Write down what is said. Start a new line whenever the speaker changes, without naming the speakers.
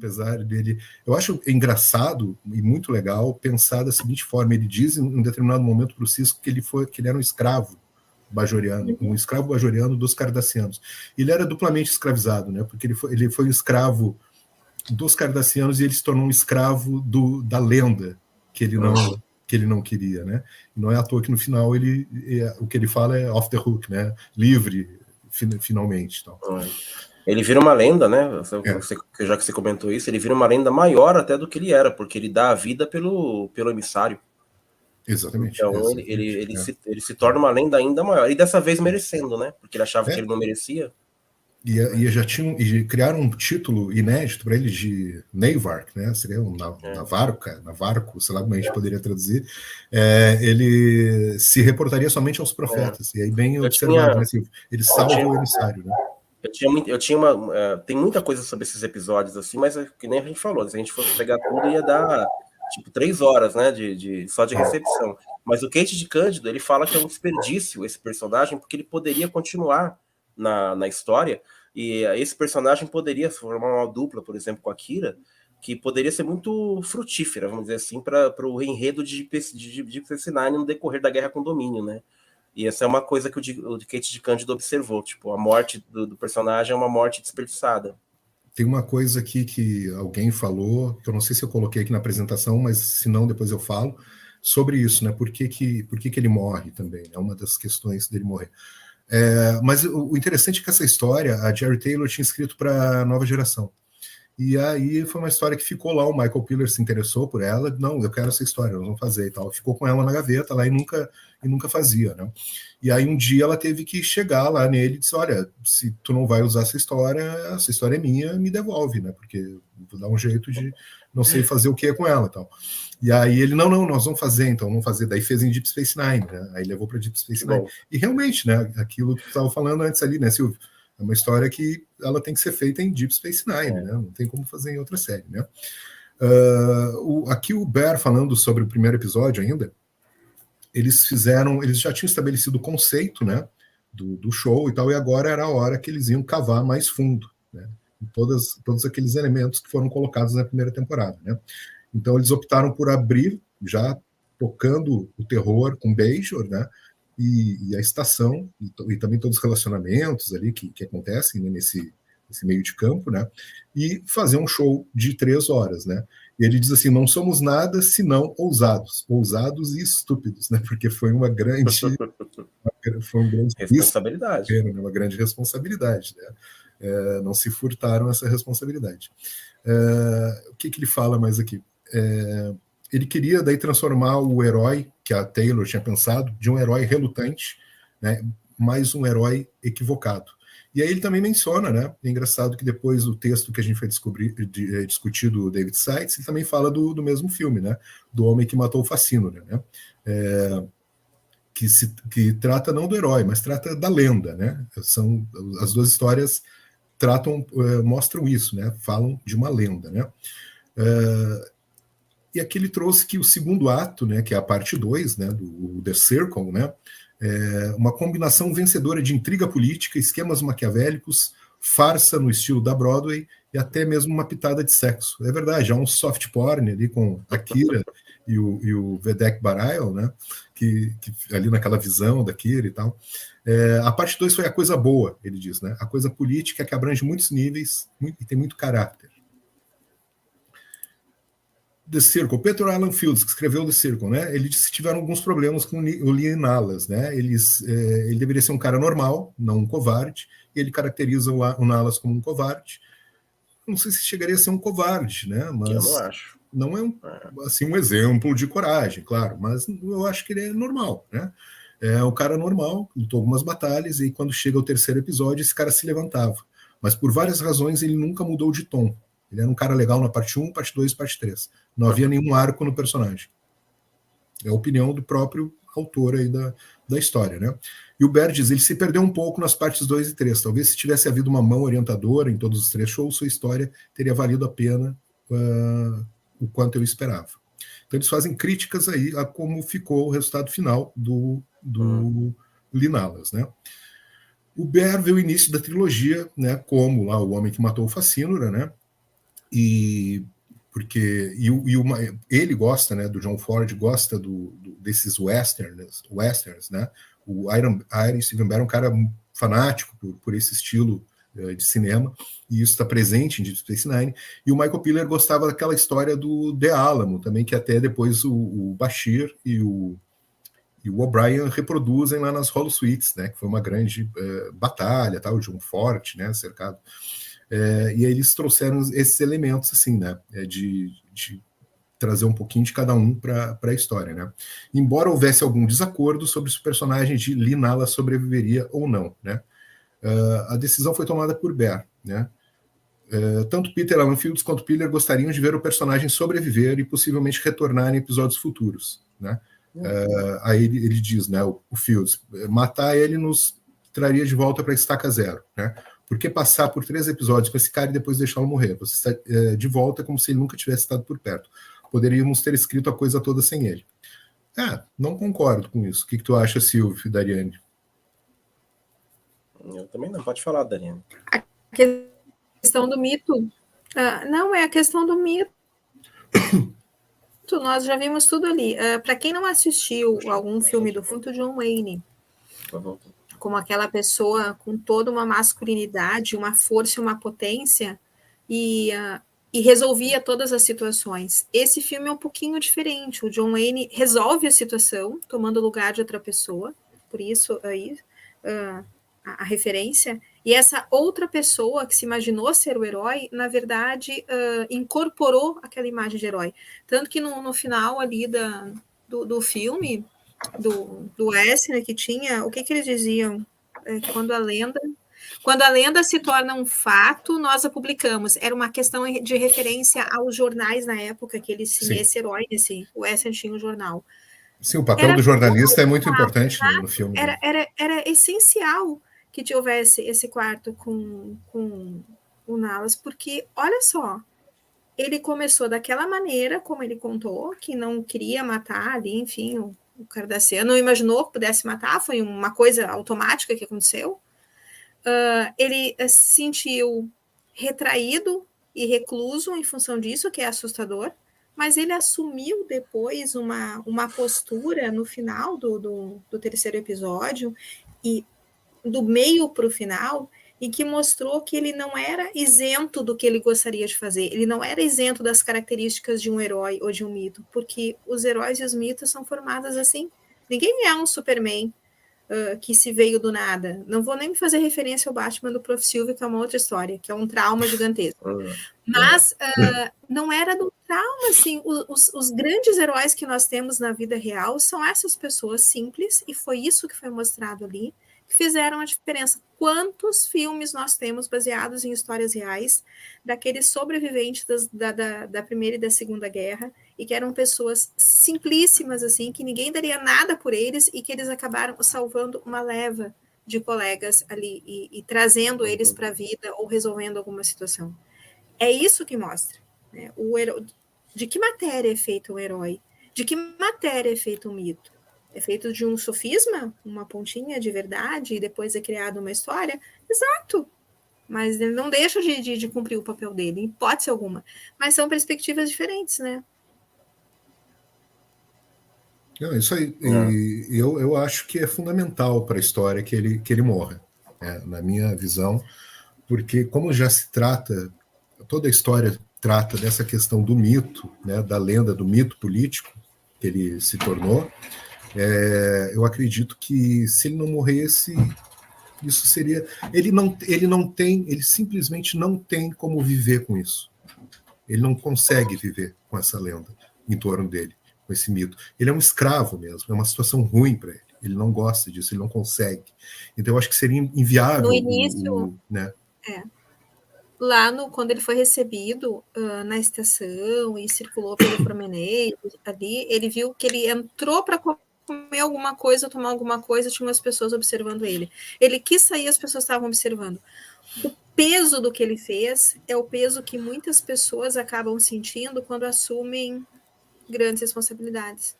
apesar dele... Eu acho engraçado e muito legal pensar da seguinte forma: ele diz em um determinado momento para o Sisko que ele era um escravo bajoriano, um escravo bajoriano dos cardassianos. Ele era duplamente escravizado, né? Porque ele foi um escravo dos cardassianos e ele se tornou um escravo da lenda que ele não queria, né? E não é à toa que no final o que ele fala é off the hook, né? Livre, finalmente. Então.
Ele vira uma lenda, né? Já que você comentou isso, ele vira uma lenda maior até do que ele era, porque ele dá a vida pelo emissário.
Exatamente.
Então
exatamente,
ele se torna uma lenda ainda maior. E dessa vez merecendo, né? Porque ele achava que ele não merecia.
E criaram um título inédito para ele de Neyvark, né? Seria um Navarco, sei lá como a gente poderia traduzir. Ele se reportaria somente aos profetas. E aí bem observado, né, Silvio? Ele salva o emissário, né?
Tem muita coisa sobre esses episódios assim, mas que nem a gente falou, se a gente fosse pegar tudo ia dar tipo 3 horas, né, só de recepção. Mas o Kate de Cândido, ele fala que é um desperdício esse personagem, porque ele poderia continuar na história, e esse personagem poderia formar uma dupla, por exemplo, com a Kira, que poderia ser muito frutífera, vamos dizer assim, para o enredo de Deep Space Nine no decorrer da Guerra com Domínio, né? E essa é uma coisa que o Kate de Cândido observou, tipo, a morte do personagem é uma morte desperdiçada.
Tem uma coisa aqui que alguém falou, que eu não sei se eu coloquei aqui na apresentação, mas se não, depois eu falo, sobre isso, né? Por que ele morre também? É uma das questões dele morrer. Mas o interessante é que essa história, a Jerry Taylor tinha escrito para a nova geração. E aí foi uma história que ficou lá, o Michael Piller se interessou por ela, não, eu quero essa história, nós vamos fazer e tal. Ficou com ela na gaveta lá e nunca fazia, né? E aí um dia ela teve que chegar lá nele e disse, olha, se tu não vai usar essa história é minha, me devolve, né? Porque vou dar um jeito de não sei fazer o que com ela e tal. E aí ele, não, nós vamos fazer, então vamos fazer. Daí fez em Deep Space Nine, né? Aí levou para Deep Space Nine. E realmente, né? Aquilo que tu estava falando antes ali, né, Silvio? É uma história que ela tem que ser feita em Deep Space Nine, né? Não tem como fazer em outra série, né? Aqui o Bear falando sobre o primeiro episódio ainda, eles já tinham estabelecido o conceito, né? Do show e tal, e agora era a hora que eles iam cavar mais fundo, né? Todos aqueles elementos que foram colocados na primeira temporada, né? Então eles optaram por abrir, já tocando o terror com Bajor, né? E a estação, e também todos os relacionamentos ali que acontecem, né, nesse meio de campo, né? E fazer um show de 3 horas, né? E ele diz assim, não somos nada senão ousados e estúpidos, né? Porque foi um grande
responsabilidade.
Risco, né? Uma grande responsabilidade, né? Não se furtaram essa responsabilidade. O que ele fala mais aqui? Ele queria daí transformar o herói que a Taylor tinha pensado de um herói relutante, né, mais um herói equivocado. E aí ele também menciona, né, é engraçado que depois do texto que a gente foi discutir do David Seitz, ele também fala do mesmo filme, né, do homem que matou o Facínora, né, que trata não do herói, mas trata da lenda, né, são as duas histórias mostram isso, né, falam de uma lenda, né. E aqui ele trouxe que o segundo ato, né, que é a parte 2, né, do The Circle, né, uma combinação vencedora de intriga política, esquemas maquiavélicos, farsa no estilo da Broadway e até mesmo uma pitada de sexo. É verdade, há um soft porn ali com a Kira e o Vedek Bareil, né, que ali naquela visão da Kira e tal. A parte 2 foi a coisa boa, ele diz, né, a coisa política que abrange muitos níveis e tem muito caráter. The Circle, Peter Alan Fields, que escreveu The Circle, né? Ele disse que tiveram alguns problemas com o Lee Nalas, né? Ele deveria ser um cara normal, não um covarde, e ele caracteriza o Nalas como um covarde. Não sei se chegaria a ser um covarde, né? Mas
eu não acho.
Não é um exemplo de coragem, claro, mas eu acho que ele é normal, né? É um cara normal, lutou algumas batalhas, e quando chega o terceiro episódio, esse cara se levantava. Mas por várias razões ele nunca mudou de tom. Ele era um cara legal na parte 1, parte 2, parte 3. Não havia nenhum arco no personagem. É a opinião do próprio autor aí da história, né? E o Baer diz, ele se perdeu um pouco nas partes 2 e 3. Talvez se tivesse havido uma mão orientadora em todos os 3 shows, sua história teria valido a pena o quanto eu esperava. Então eles fazem críticas aí a como ficou o resultado final do Linalas, né? O Baer vê o início da trilogia, né, como lá o homem que matou o Facínora, né? E porque ele gosta, né, do John Ford, gosta desses westerns, né? O Iron Steven Barr é um cara fanático por esse estilo de cinema, e isso está presente em Deep Space Nine. E o Michael Piller gostava daquela história do The Alamo também, que até depois o Bashir e o O'Brien reproduzem lá nas Holosuites, né? Que foi uma grande batalha, tá? O John Ford, né? Cercado. E aí eles trouxeram esses elementos, assim, né? De trazer um pouquinho de cada um para a história, né? Embora houvesse algum desacordo sobre se o personagem de Lee Nalla sobreviveria ou não, né? A decisão foi tomada por Bear, né? Tanto Peter Alan Fields quanto Piller gostariam de ver o personagem sobreviver e possivelmente retornar em episódios futuros, né? Aí ele diz, né? O Fields, matar ele nos traria de volta para a estaca zero, né? Por que passar por 3 episódios com esse cara e depois deixá-lo morrer? Você está de volta como se ele nunca tivesse estado por perto. Poderíamos ter escrito a coisa toda sem ele. Não concordo com isso. O que tu acha, Silvio e Dariane?
Eu também não. Pode falar, Dariane.
A questão do mito. Não, é a questão do mito. Nós já vimos tudo ali. Para quem não assistiu algum filme do John Wayne, como aquela pessoa com toda uma masculinidade, uma força e uma potência, e resolvia todas as situações. Esse filme é um pouquinho diferente. O John Wayne resolve a situação, tomando o lugar de outra pessoa, por isso aí a referência. E essa outra pessoa que se imaginou ser o herói, na verdade, incorporou aquela imagem de herói. Tanto que no final ali do filme, do Western que tinha, o que eles diziam? Quando a lenda se torna um fato, nós a publicamos. Era uma questão de referência aos jornais na época, que eles tinham esse herói, o Western tinha um jornal.
Sim, o papel do jornalista é muito importante no filme.
Era essencial que houvesse esse quarto com o Nallas, porque, olha só, ele começou daquela maneira, como ele contou, que não queria matar ali, enfim, o Cardassiano não imaginou que pudesse matar, foi uma coisa automática que aconteceu. Ele se sentiu retraído e recluso em função disso, que é assustador, mas ele assumiu depois uma postura no final do terceiro episódio, e do meio para o final, e que mostrou que ele não era isento do que ele gostaria de fazer, ele não era isento das características de um herói ou de um mito, porque os heróis e os mitos são formados assim. Ninguém é um Superman que se veio do nada. Não vou nem fazer referência ao Batman do Prof. Silvio, que é uma outra história, que é um trauma gigantesco. Mas não era do trauma, assim. Os grandes heróis que nós temos na vida real são essas pessoas simples, e foi isso que foi mostrado ali, que fizeram a diferença. Quantos filmes nós temos baseados em histórias reais daqueles sobreviventes da Primeira e da Segunda Guerra, e que eram pessoas simplíssimas, assim, que ninguém daria nada por eles, e que eles acabaram salvando uma leva de colegas ali e trazendo eles para a vida ou resolvendo alguma situação. É isso que mostra, né? De que matéria é feito um herói? De que matéria é feito um mito? É feito de um sofisma, uma pontinha de verdade, e depois é criada uma história? Exato. Mas ele não deixa de cumprir o papel dele, em hipótese alguma. Mas são perspectivas diferentes, né?
Isso aí. E eu acho que é fundamental para a história que ele morra, na minha visão, porque como já se trata, toda a história trata dessa questão do mito, né, da lenda do mito político que ele se tornou, eu acredito que se ele não morresse, isso seria... Ele simplesmente não tem como viver com isso. Ele não consegue viver com essa lenda em torno dele, com esse mito. Ele é um escravo mesmo, é uma situação ruim para ele. Ele não gosta disso, ele não consegue. Então, eu acho que seria inviável...
No início,
né?
Lá quando ele foi recebido na estação e circulou pelo promenade, ali, ele viu que ele entrou para comer alguma coisa, tomar alguma coisa, tinha umas pessoas observando ele. Ele quis sair, as pessoas estavam observando. O peso do que ele fez é o peso que muitas pessoas acabam sentindo quando assumem grandes responsabilidades.